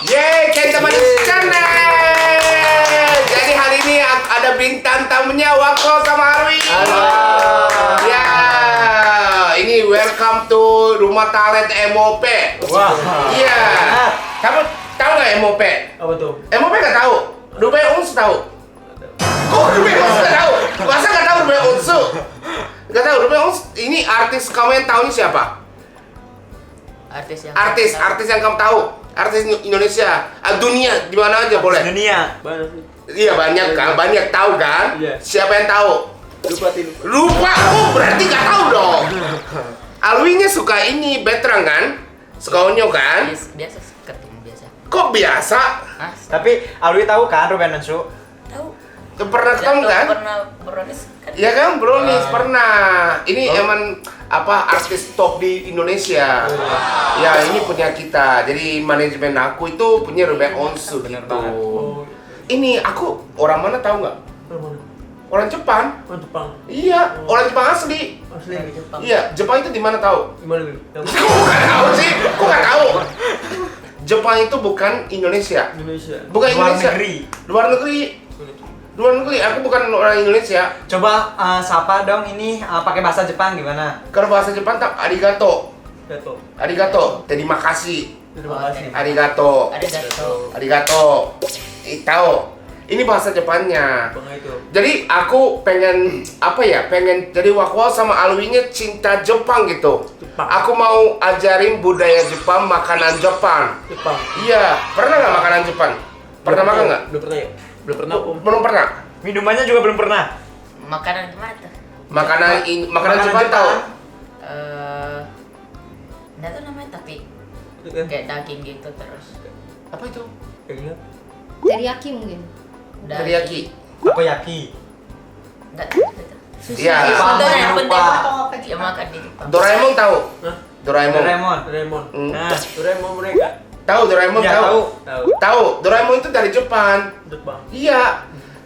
Yeay, teman channel. Jadi hari ini ada bintang tamunya Wako sama Arwi. Halo. Ya, ini welcome to Rumah Talent MOP. Wah. Iya. Kamu tahu nggak MOP? Apa tuh? MOP nggak tahu. Ruben Onsu tahu. Kok Ruben Onsu nggak tahu? Masa nggak tahu Ruben Onsu? Nggak tahu Ruben Onsu. Ini artis kamu yang tahu ini siapa? Artis yang kamu tahu. Artis Indonesia, dunia, di mana aja boleh. Dunia. Banyak sih. Iya banyak kan, banyak tahu kan? Iya. Siapa yang tahu? Lupa. Lupa, oh berarti nggak tahu dong. Alwinya suka ini veteran kan? Suka Onyo kan? Biasa ketemu biasa. Kok biasa? Hah? Tapi Alwi tahu kan Ruben Onsu? Tahu. Pernah ketemu kan? Pernah brownies kan? Iya kan, brownies pernah. Ini emang apa artis top di Indonesia. Ya ini punya kita. Jadi manajemen aku itu punya Ruben Onsu Bener gitu. banget. Oh, Ini aku orang mana tahu nggak? mana? Orang Jepang. Oh, Jepang. Iya, orang Jepang asli. Asli. Jepang. Iya, Jepang itu di mana tahu? Gimana nih? Yang Kok nggak tahu sih? Kok nggak tahu? Jepang itu bukan Indonesia. Indonesia. Bukan Luar Indonesia. negeri. Luar negeri. Luar negeri. Aku bukan orang Indonesia. Coba sapa dong ini pakai bahasa Jepang gimana? Kalau bahasa Jepang tak arigato. Jatuh. Arigato. Terima kasih. Terima kasih. Arigato. Ada jatuh. Arigato. Tahu. Ini bahasa Jepangnya. Bang itu. Jadi aku pengen apa ya? Pengen jadi Wakwa sama Alwinya cinta Jepang gitu. Jepang. Aku mau ajarin budaya Jepang, makanan Jepang. Jepang. Iya, pernah nggak makanan Jepang? Pernah makan nggak? Belum pernah ya? Belum pernah Om. Belum pernah. Minumannya juga belum pernah. Makanan gimana tuh? Makanan Jepang tahu? Nggak tahu namanya tapi Itu kan. kayak daging gitu terus. Apa itu? Kayak gini. Teriyaki mungkin. Teriyaki. Takoyaki. Nggak tahu gitu. Sushi. Iya. Itu yang penting lupa. ya makan di Jepang. Doraemon tahu? Hah? Doraemon. Doraemon. Doraemon. Nah, Doraemon mereka. Tahu Doraemon ya tahu? tahu. Tahu. Tahu. Doraemon itu dari Jepang. Jepang. Iya.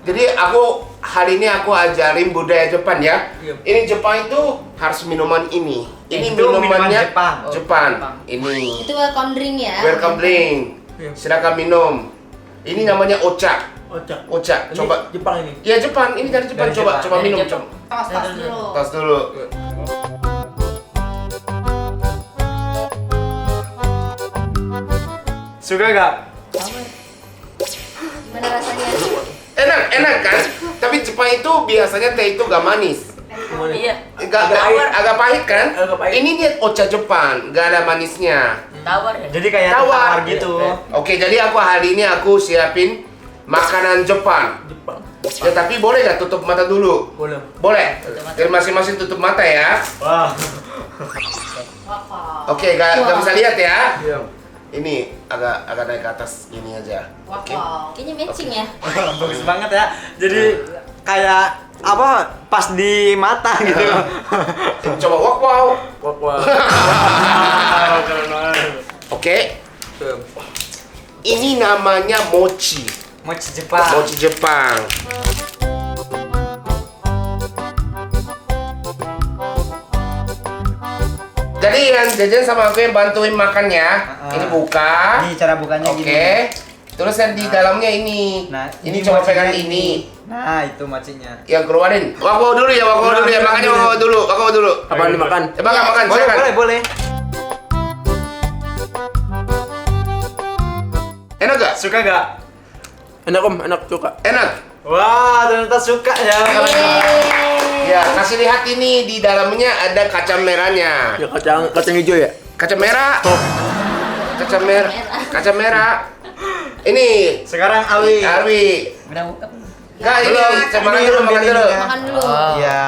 Jadi aku hari ini aku ajarin budaya Jepang ya. Iya. Ini Jepang itu harus minuman ini. Ini Itu minuman minumannya Jepang. Jepang. Jepang. Ini. Itu welcome drink ya. Welcome drink. Iya. Silakan minum. Ini namanya ocha. Ocak. Ocha. Ini Coba. Jepang ini. Ya Jepang. Ini dari Jepang. Dari Coba Jepang. coba Dari minum. Jepang. Coba. Tas dulu. Tos dulu. Suka gak? Gimana rasanya? Enak kan? Tapi Jepang itu biasanya teh itu gak manis. Gimana? Iya. Agak pahit kan? Agak pahit. Ini dia ocha Jepang, gak ada manisnya. Tawar ya. Jadi kayak Tawar. tawar gitu. Oke, jadi aku hari ini aku siapin makanan Jepang. Jepang. Ya tapi boleh nggak tutup mata dulu? Boleh. Boleh. Jadi masing-masing tutup mata ya. Wah. Wow. Oke, gak bisa lihat ya. Iya. Ini agak naik ke atas gini aja. Oke. Wow. Kayaknya matching ya. Bagus banget ya. Jadi kayak apa pas di mata gitu. Coba wow. Wah, wah. Oke. Tuh. Ini namanya mochi. Mochi Jepang. Mochi Jepang. Jadi yang jajan sama aku yang bantuin makan ya. Ini buka. Ini cara bukanya Oke. gini. Terus yang di dalamnya ini. Nah, ini coba mochinya pegang ini. Nah, itu mochinya. Yang keluarin. Wako dulu ya, wako dulu ya. Makanya wako dulu, wako dulu. Apaan dimakan? Ya, makan, Boleh, silakan. boleh. Enak gak? Suka gak? Enak Om, enak suka. Enak. Wah, ternyata suka ya. Ya, kasih lihat ini di dalamnya ada kacang merahnya. Ya kacang hijau ya. Kacang merah. Kacang merah. Kacang merah. Ini Sekarang Alwi. Arwi. Udah buka. Enggak, ini Belum. saya makan Ini dulu, belum makan ini dulu. ya. Makan dulu. Oh. Iya.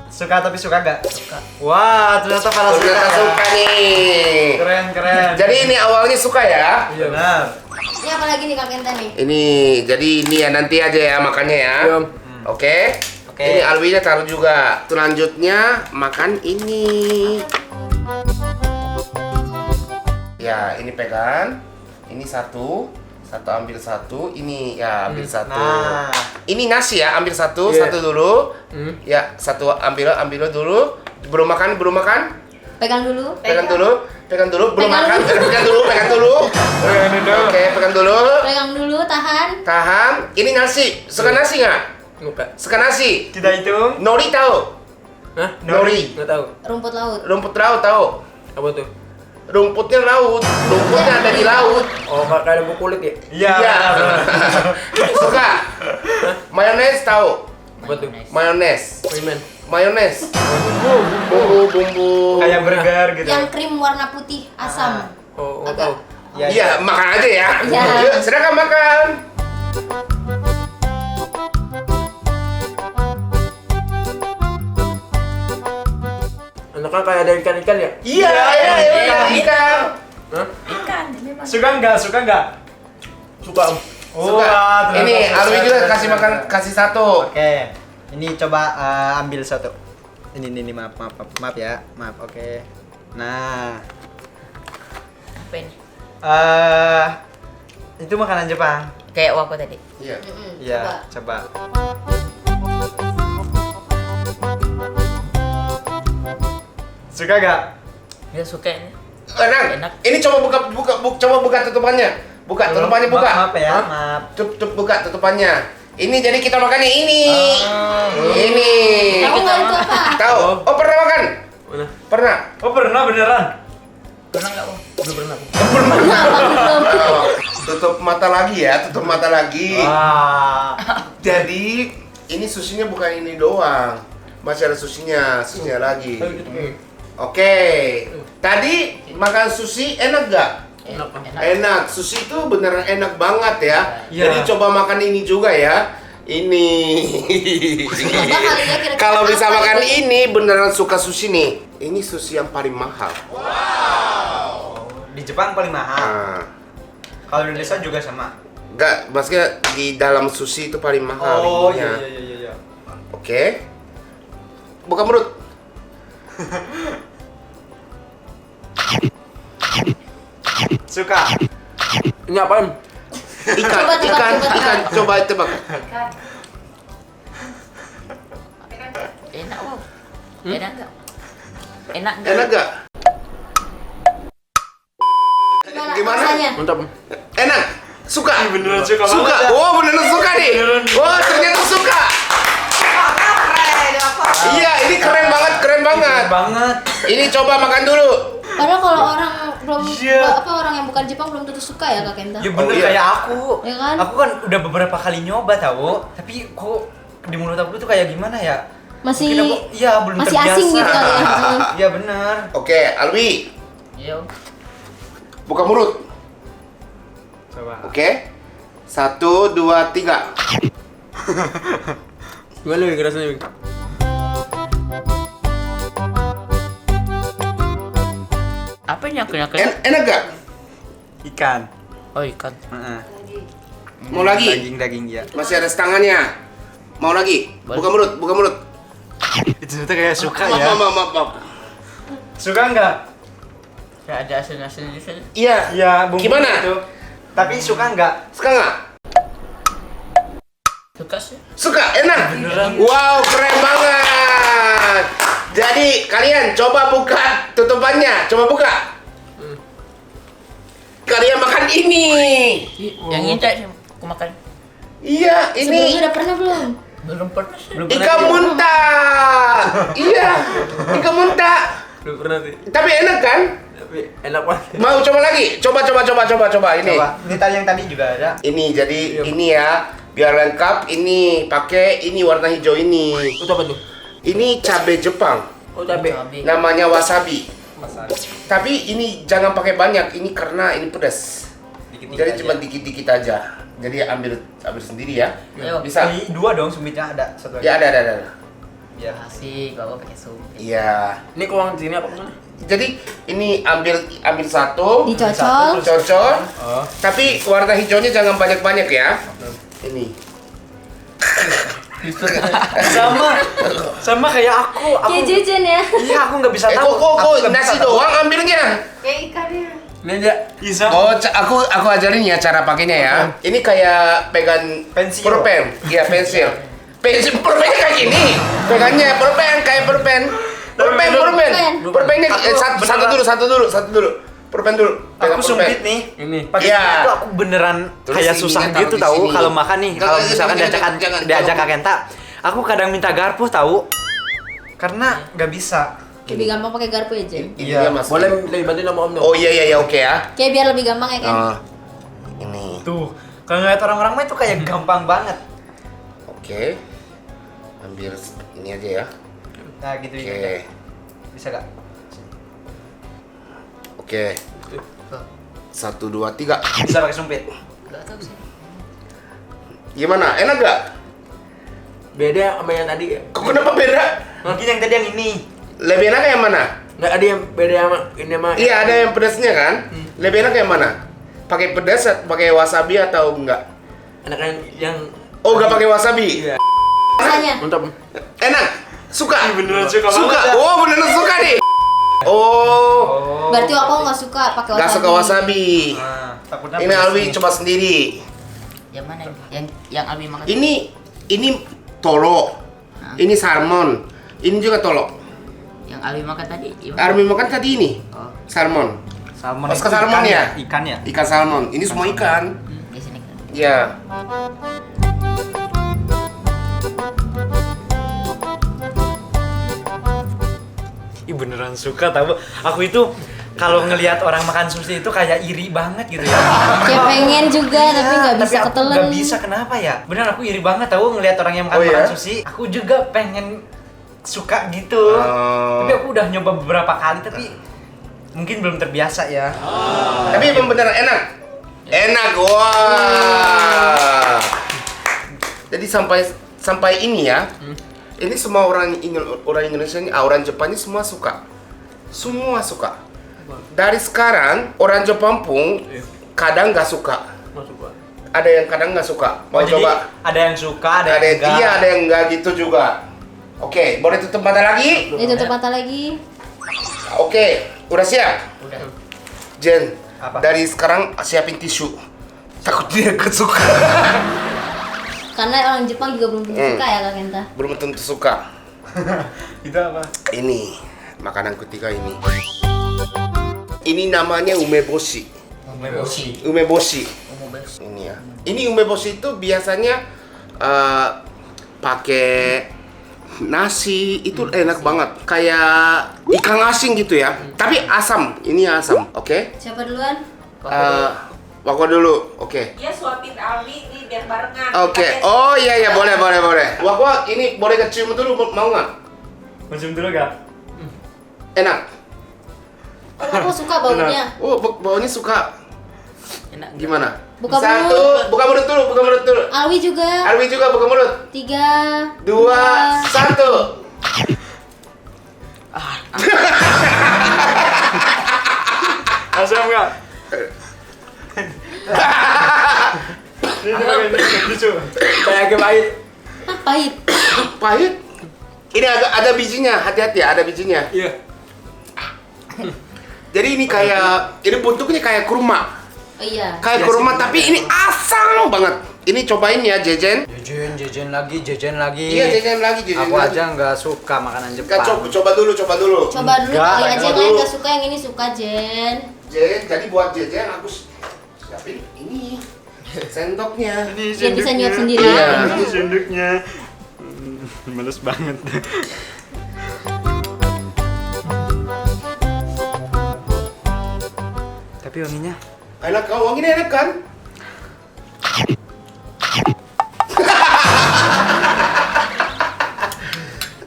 Suka tapi suka gak? Suka. Wah, ternyata para suka. Ternyata suka nih. Keren. Jadi ini awalnya suka ya. Iya. Benar. Ini apa lagi nih Kak Kenta nih? Ini, jadi ini ya nanti aja ya makannya ya. Iya, Om. Oke. Oke. Ini Alwinya taruh juga. Selanjutnya makan ini. Ya, ini pegang. Ini satu ambil satu. Ini ya ambil satu. Nah. Ini nasi ya, ambil satu, Iya. satu dulu. Hmm. Ya, satu ambil dulu. Belum makan. Pegang dulu. Pegang dulu. Belum Pegang makan. dulu. Pegang dulu. Oke, pegang dulu. Pegang dulu, tahan. Tahan. Ini nasi. Suka nasi nggak? Luka. Suka nasi. Kita hitung. Nori tahu? Hah? Nori. Nggak tahu. Rumput laut. Rumput laut tahu? Apa tuh? Rumputnya laut. Rumputnya ada di laut. Oh, kayak rumput kulit ya? Iya. Iya. Suka. Mayones tahu? Apa tuh? Mayones. Primen. Mayones. Bumbu. Kayak burger gitu. Yang krim warna putih, asam. Oh, nggak Agak. tahu. Iya, makan aja ya. Iya. Yuk, silakan makan. Anaknya kayak ada ikan-ikan ya? Iya, ikan. Hah? Ikan ini memang. Suka nggak? Suka om. Oh, Suka. ternyata Ini suka. Alwi juga kasih makan, kasih satu. Oke. Ini coba ambil satu. Ini maaf ya. Maaf. Oke. Nah, Apa ini? itu makanan Jepang. Kayak wako tadi. Iya. Iya, Coba. coba. Suka gak? Dia suka ini. Enak. Enak. Ini coba buka tutupannya. Tutupannya buka. Maaf ya, Hah? maaf. Buka tutupannya. Ini jadi kita makannya ini. Ini. Tahu nggak itu apa? Tahu? Oh, pernah makan? Mana? Pernah. Oh, pernah beneran? Pernah nggak Wak? Belum pernah. Oh, tutup mata lagi ya, tutup mata lagi. Wah. Jadi ini susinya bukan ini doang. Masih ada susinya lagi. Oke. Tadi makan sushi enak gak? Enak, Pak. Enak. Sushi itu beneran enak banget ya. Iya. Jadi coba makan ini juga ya. Ini. Coba kali ya kira-kira Kalau bisa apa makan itu? ini beneran suka sushi nih. Ini sushi yang paling mahal. Di Jepang paling mahal. Nah, Kalau di Indonesia juga sama. enggak, maksudnya di dalam sushi itu paling mahal Oh, ininya. iya. Oke. Buka mulut. Suka. Ini apa em? Ikan. Coba tebak. Enak Wak. Enak nggak? Enak nggak? Enak gak? Gimana? rasanya? Mantap. Em. Enak. Suka. Beneran suka banget, Suka. ya? Oh, beneran suka nih. Oh, ternyata suka. Iya, ini keren banget. Keren banget. Ini coba makan dulu. Padahal kalau orang belum Iya. orang yang bukan Jepang belum tentu suka ya Kak Kenta. Ya bener Oh, iya. kayak aku. Ya kan? Aku kan udah beberapa kali nyoba tahu, tapi kok di mulut aku tuh kayak gimana ya? Masih Mungkin aku, iya belum masih terbiasa. asing gitu kali ya. Iya bener. Oke, Alwi, Iya. buka mulut. Coba. Oke. 1, 2, 3. Gimana Wing rasanya Wing? Apa ini aku Enak gak? Ikan. Oh ikan. Heeh. Mau lagi? Daging ya. Masih ada setengahnya. Mau lagi? Buka mulut. Itu tuh kayak suka Maaf, ya. maaf. Suka nggak? Nggak ada asin-asin di sini. Iya. Iya, bumbu Gimana? itu. Tapi suka nggak? Suka nggak? Suka sih. Suka, enak. Wow, keren banget. Jadi kalian coba buka tutupannya, coba buka. Kalian makan ini. Yang ini sih aku makan. Iya, Sebelumnya ini udah pernah belum? Belum pernah sih. ikan muntah. Iya, ikan muntah. Belum pernah sih. Tapi enak kan? Tapi enak banget. Mau coba lagi? Coba ini. Coba. Ini tadi yang tadi juga ada. Ini jadi ini ya, biar lengkap. Ini pakai ini warna hijau ini. Itu apa tuh? Ini cabai Jepang. Oh, cabe. Namanya wasabi. Masak. Tapi ini jangan pakai banyak, ini karena ini pedas. Dikit-dikit Jadi aja. cuma dikit-dikit aja. Jadi ambil sendiri ya. Ayo. Bisa? Ini dua dong sumitnya ada satu lagi. Ya ada. Ya. Asik, bawa pakai sup. Iya. Ini kuang sini apa kemana? Jadi ini ambil satu, Dicocol. cocol. Oh. Tapi warna hijaunya jangan banyak-banyak ya. Ini. Sama kayak aku. Kayak jajan ya. Iya, aku nggak bisa tahu. Kok Aku nggak bisa nasi tahu. doang ambilnya. Kayak ikannya. Ini aja. Bisa. Oh, aku ajarin ya cara pakainya ya. Ini kayak pegang Pensil. pulpen. Iya, pensil. Pensil pulpennya kayak gini. Pegangnya pulpen kayak pulpen. Pulpen. Pulpennya satu dulu. Pulpen dulu. Pegang Aku pulpen. sempit nih. Ini. Pakai Iya. itu aku beneran Terus kayak ininya susah taruh gitu di tahu sini. kalau makan nih. Kalau misalkan Jangan. diajak Kak Kenta, aku kadang minta garpu tahu. Karena nggak bisa. Lebih gampang pakai garpu ya, Jen. Iya, Mas. Boleh lebih bantuin sama Om dong. Oh iya oke ya. Kayak biar lebih gampang ya, Ken. Ini. Tuh, kalau ngeliat orang-orang mah itu kayak gampang banget. Oke. Ambil ini aja ya. Nah, gitu Oke. ya. Bisa gak? Oke. 1 2 3. Bisa pakai sumpit. Gak tahu sih. Gimana? Enak gak? Beda sama yang tadi. Kok kenapa beda? Mungkin yang tadi yang ini. Lebih enak yang mana? Nggak ada yang beda sama ini sama. Iya, ada yang pedasnya kan? Lebih enak yang mana? Pakai pedas, pakai wasabi atau enggak? Enak yang Oh, enggak pakai wasabi. Iya. Rasanya. Mantap. Enak. Suka. beneran suka Suka. banget, ya. Oh, beneran suka nih. Oh, Berarti aku nggak suka pakai wasabi. enggak suka wasabi. Nah, takutnya Ini pedas Alwi nih. coba sendiri. Yang mana? Yang Alwi makan. Ini tolo. Ini salmon. Ini juga tolo. Yang Alwi makan tadi. gimana? Armi makan tadi ini. Oh, Salmon. Salmon. Pas itu ke salmon ikan ya? Ikan ya? Ikan salmon. Ini semua ikan. di sini kan. Iya. Ih beneran suka tahu. Aku itu kalau ngelihat orang makan sushi itu kayak iri banget gitu ya. Kayak pengen juga tapi nggak bisa aku ketelan. nggak bisa kenapa ya? Bener aku iri banget tahu ngelihat orang yang makan Oh, iya? makan sushi. Aku juga pengen suka gitu. Oh. Tapi aku udah nyoba beberapa kali tapi mungkin belum terbiasa ya. Tapi emang beneran enak. Enak, wah. Jadi sampai ini ya. Ini semua orang Indonesia ini, orang Jepang ini semua suka. Semua suka. Dari sekarang orang Jepang pun kadang nggak suka. Masuk Pak. Ada yang kadang nggak suka. Mau Oh, jadi coba? ada yang suka, ada Ada yang enggak. iya, ada yang nggak gitu juga. Oke, boleh tutup mata lagi? Ini tutup mata lagi. Oke, udah siap? Udah. Jen, Apa? dari sekarang siapin tisu. Takut dia kesuka. Karena orang Jepang juga belum tentu suka ya Kak Kenta. Belum tentu suka. Itu apa? Ini makanan ketiga ini. Ini namanya umeboshi. Umeboshi. Umeboshi. Umeboshi. Ini ya. Ini umeboshi itu biasanya pakai nasi itu enak banget. Kayak ikan asin gitu ya. Tapi asam. Ini asam. Oke. Siapa duluan? Wako dulu. Oke. Dia suapin Alwi nih biar barengan. Oke. Oh iya boleh. Wako ini boleh kecium dulu mau nggak? Konsum dulu gak? Enak. Aku suka baunya. Oh, baunya suka. Enak. Gimana? Buka Satu, mulut. buka mulut dulu. Alwi juga. Alwi juga buka mulut. 3, 2, 1. Asam gak? Ini pakai tisu. Kayak pahit. Ah, pahit. Pahit. Ini agak ada bijinya, hati-hati ya, ada bijinya. Iya. Jadi ini bentuknya kayak kurma. Oh iya. Kayak Iya kurma sih, tapi bener. ini asam banget. Ini cobain ya, Jejen. Jejen lagi. Iya, jajan lagi. Aku aja nggak suka makanan Enggak, Jepang. coba dulu. Coba dulu Enggak, kali aja coba yang lain dulu. gak suka, yang ini suka Jen. Jen, jadi buat Jejen aku siapin ini sendoknya. Biar bisa nyuap sendiri. Iya. Ini sendoknya. Males banget. Tapi wanginya Enak kau, wanginya enak kan?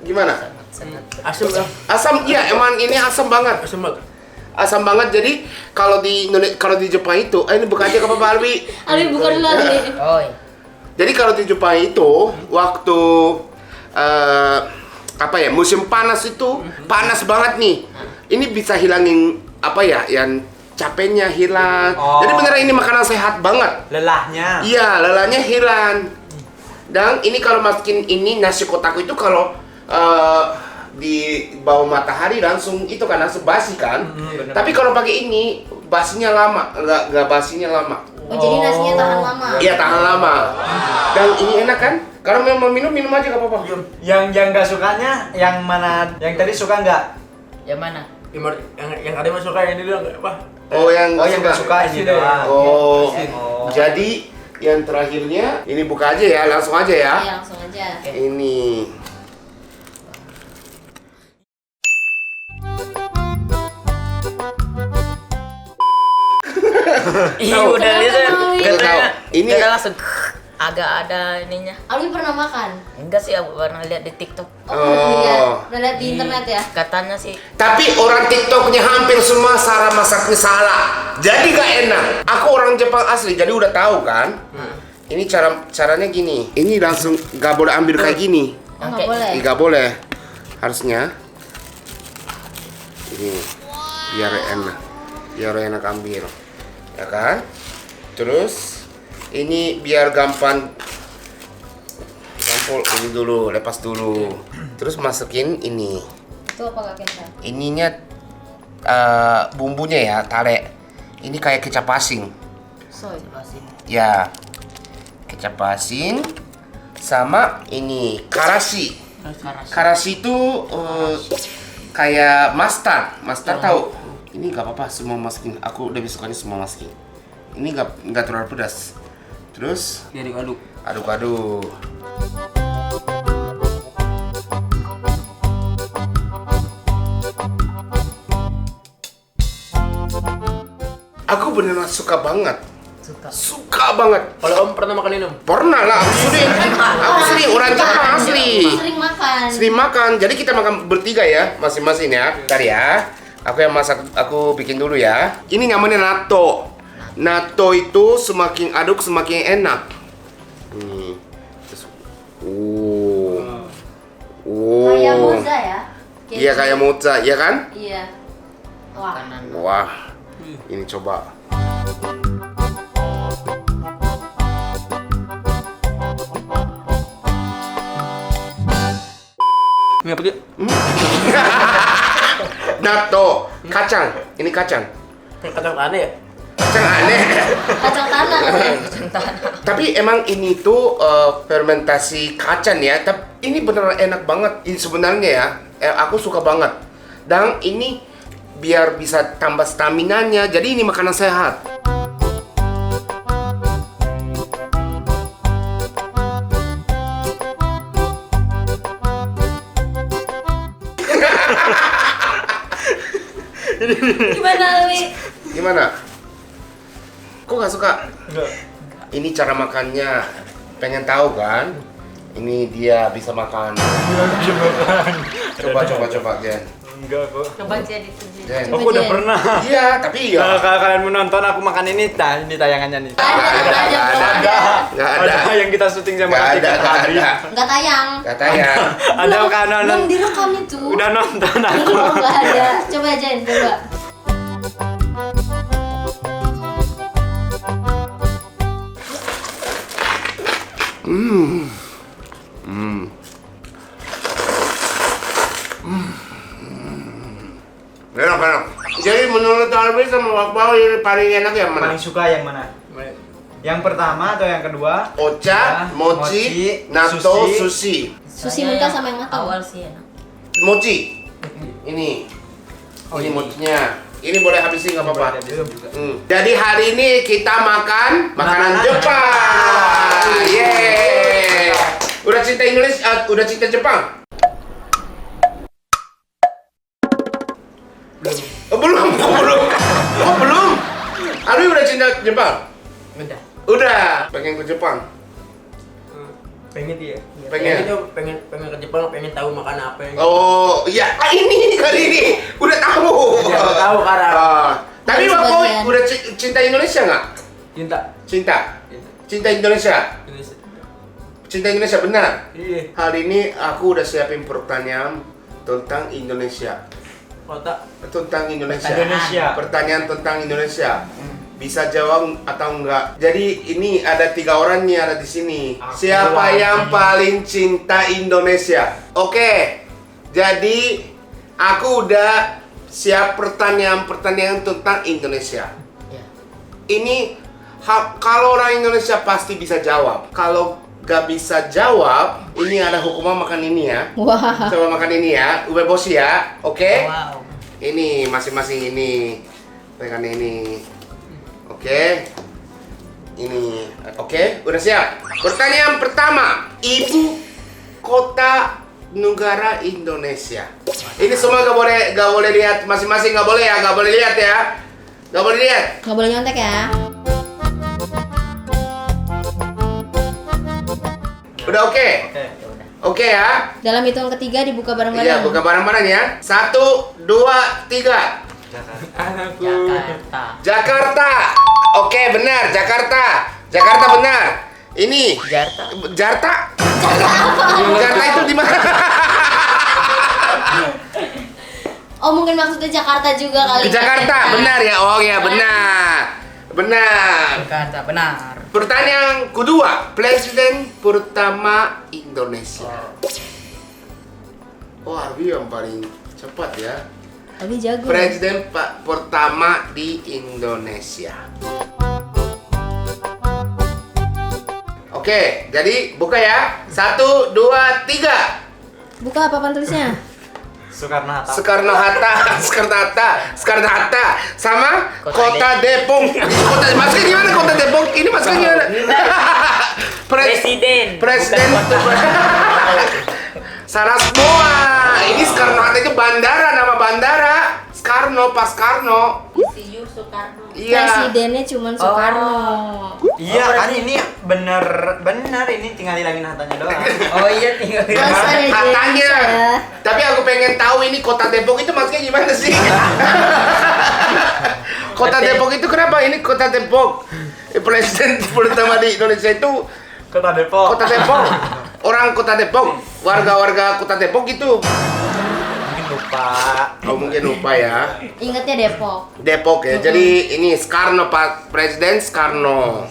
Gimana? Asam lah. Asam, iya emang ini asam banget. Asam banget. Asam banget. Jadi kalau di Jepang itu, ini buka aja ke Bapak Alwi. Alwi buka dulu Alwi. Oh, iya. Jadi kalau di Jepang itu waktu musim panas itu panas banget nih. Ini bisa hilangin yang capeknya hilang. Oh. Jadi beneran ini makanan sehat banget. lelahnya. Iya, lelahnya hilang. Dan ini kalau masukin ini nasi kotaku itu kalau di bawah matahari langsung itu kan langsung basi kan. Bener. Tapi kalau pakai ini basinya lama, nggak basinya lama. Oh, jadi nasinya tahan lama. Iya tahan lama. Dan ini enak kan? Kalau memang minum aja gak apa-apa. Yang nggak sukanya yang mana? Yang tadi suka nggak? Yang mana? Yang ada masuk kayak ini dulu apa? Oh yang Oh yang nggak suka ini doang. Oh, Oh. jadi yang terakhirnya ini buka aja ya, langsung aja ya. Iya, langsung aja. Ini. Iya Tahu. udah Kenapa, lihat. Alwi? Katanya Tahu. Ini- udah langsung agak ada ininya. Alwi pernah makan? Enggak sih, aku pernah lihat di TikTok. Oh, pernah lihat. Oh. Udah lihat di internet ya? Katanya sih Tapi orang TikToknya hampir semua cara masaknya salah. Jadi gak enak. Aku orang Jepang asli, jadi udah tahu kan. Ini caranya gini. Ini langsung gak boleh ambil kayak gini. Oh, nggak Oke. boleh. Gak boleh. Harusnya ini biar enak ambil, ya kan? Terus ini biar gampang ini dulu, lepas dulu. Terus masukin ini. Itu apa Kak Kenta? Ininya bumbunya ya, tare. Ini kayak kecap asin. Soy. masih Ya. Kecap asin sama ini karashi. karas. Karashi itu kayak mustard tahu? Ini gak apa-apa, semua masukin. Aku lebih sukanya semua masukin. Ini nggak terlalu pedas. Terus Jadi aduk. aduk-aduk. Aku beneran suka banget. Suka banget. Kalau Om pernah makan ini Om? Pernah lah, aku sering orang Jepang asli. Sering makan. Sering makan. Jadi kita makan bertiga ya, masing-masing ya. Bentar ya. Aku yang masak, aku bikin dulu ya. Ini namanya natto. Natto itu semakin aduk semakin enak. Nih. Terus, Kayak moza ya? Iya kayak moza, ya kan? Iya. Wah. Kanan. Wah. Ini coba. Ini apa dia? Natto, kacang. Ini kacang. Kacang aneh ya? Kacang aneh. Kacang tanah. Tapi emang ini tuh fermentasi kacang ya. Tapi ini beneran enak banget. Ini sebenarnya ya, aku suka banget. Dan ini biar bisa tambah stamina-nya. Jadi ini makanan sehat. Gimana Alwi? Gimana? Kok nggak suka? Enggak. Ini cara makannya. Pengen tahu kan? Ini dia bisa makan. Coba Jen. Enggak kok. Coba jadi itu. Jen. Aku udah Jen. pernah. Iya, tapi ya. Kalau kalian mau nonton aku makan ini, ini tayangannya nih. Nggak ada. Ada yang kita syuting sama Nggak Katika ada. tadi. Enggak tayang. Katanya. Ada kan Belum direkam itu. udah nonton aku. Oh, enggak ada. Coba Jen, coba. Enak. Jadi menurut Alwi sama Bapak yang paling enak yang mana? Paling suka yang mana? Yang pertama atau yang kedua? Ocha, Ya, mochi, mochi, natto, sushi. sushi. Sushi mentah sama yang matang. Awal sih enak. Mochi. Ini. Oh, ini ini. mochinya. Ini boleh habisin nggak apa-apa. Boleh habisin juga. Jadi hari ini kita makan makanan Makanan Jepang. Yeay. Udah cinta Indonesia, udah cinta Jepang? Belum. Oh, belum. Alwi udah cinta Jepang? Udah. Udah. Pengen ke Jepang? Pengen dia. Pengen. Pengen ke Jepang, pengen tahu makan apa yang. Oh, iya. Ini kali ini udah tahu. Iya, udah tahu sekarang. Tapi Harus Bapak bagian. udah cinta Indonesia nggak? Cinta. Cinta. Cinta Indonesia. Cinta Indonesia benar. Iya. Hari ini aku udah siapin pertanyaan tentang Indonesia. Kota. Tentang Indonesia. Indonesia. Pertanyaan tentang Indonesia. Bisa jawab atau enggak? Jadi ini ada 3 orang nih ada di sini. Aku Siapa lagi. yang paling cinta Indonesia? Oke. Jadi aku udah siap pertanyaan tentang Indonesia. Ini kalau orang Indonesia pasti bisa jawab. Kalau gak bisa jawab, ini ada hukuman makan ini ya. Wah. Coba makan ini ya, ubeboshi ya, oke? Wow. Ini masing-masing ini, makan ini, oke? Ini, oke? Udah siap? Pertanyaan pertama, ibu kota negara Indonesia. Ini semua gak boleh lihat masing-masing, gak boleh ya, gak boleh lihat ya, gak boleh lihat. Nggak boleh nyontek ya. Udah oke? Oke. Oke ya? Dalam hitungan ketiga dibuka bareng-bareng. Iya, buka bareng-bareng ya. 1, 2, 3. Anakku. Jakarta. Jakarta. Oke, benar. Jakarta. Jakarta benar. Ini Jakarta. Jarta. Jarta itu di mana? Oh mungkin maksudnya Jakarta juga kali. Jakarta, benar ya. Oh ya, benar. Benar. Jakarta benar. Pertanyaan kedua, presiden pertama Indonesia. Oh, Arbi yang paling cepat ya. Tapi jago. Presiden pertama di Indonesia. Oke, jadi buka ya. 1, 2, 3. Buka apa tulisnya? Soekarno-Hatta. Soekarno-Hatta sama Kota Kota Depok. Maksudnya gimana Kota Depok? Ini maksudnya gimana? Presiden. Presiden. Salah semua. Ini Soekarno-Hatta itu bandara, nama bandara. Soekarno, pas Karno. ICU Soekarno. Iya. Presidennya cuman Soekarno. Iya kan ini bener ini tinggal hilangin hatanya doang. Oh iya tinggal. Gak usah ada Katanya. Indonesia. Tapi aku pengen tahu ini Kota Depok itu maksudnya gimana sih? Kota Depok itu kenapa? Ini Kota Depok. Presiden pertama di Indonesia itu Kota Depok. Kota Depok. Orang Kota Depok, warga-warga Kota Depok itu. Mungkin lupa. Oh, mungkin lupa ya. Ingatnya Depok. Depok ya. Jadi ini Soekarno, Pak Presiden Soekarno.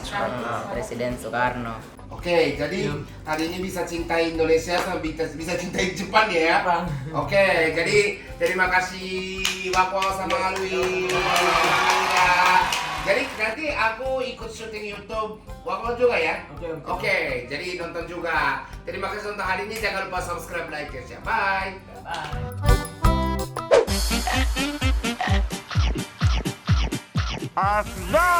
Presiden Soekarno. Oke, jadi hari ini bisa cintai Indonesia sama bisa cintai Jepang ya. Oke, jadi terima kasih Wako sama Alwi. Ya. Jadi nanti aku ikut syuting YouTube Wako juga ya. Oke, jadi nonton juga. Terima kasih untuk hari ini. Jangan lupa subscribe, like, dan share. Bye. Bye. Asda.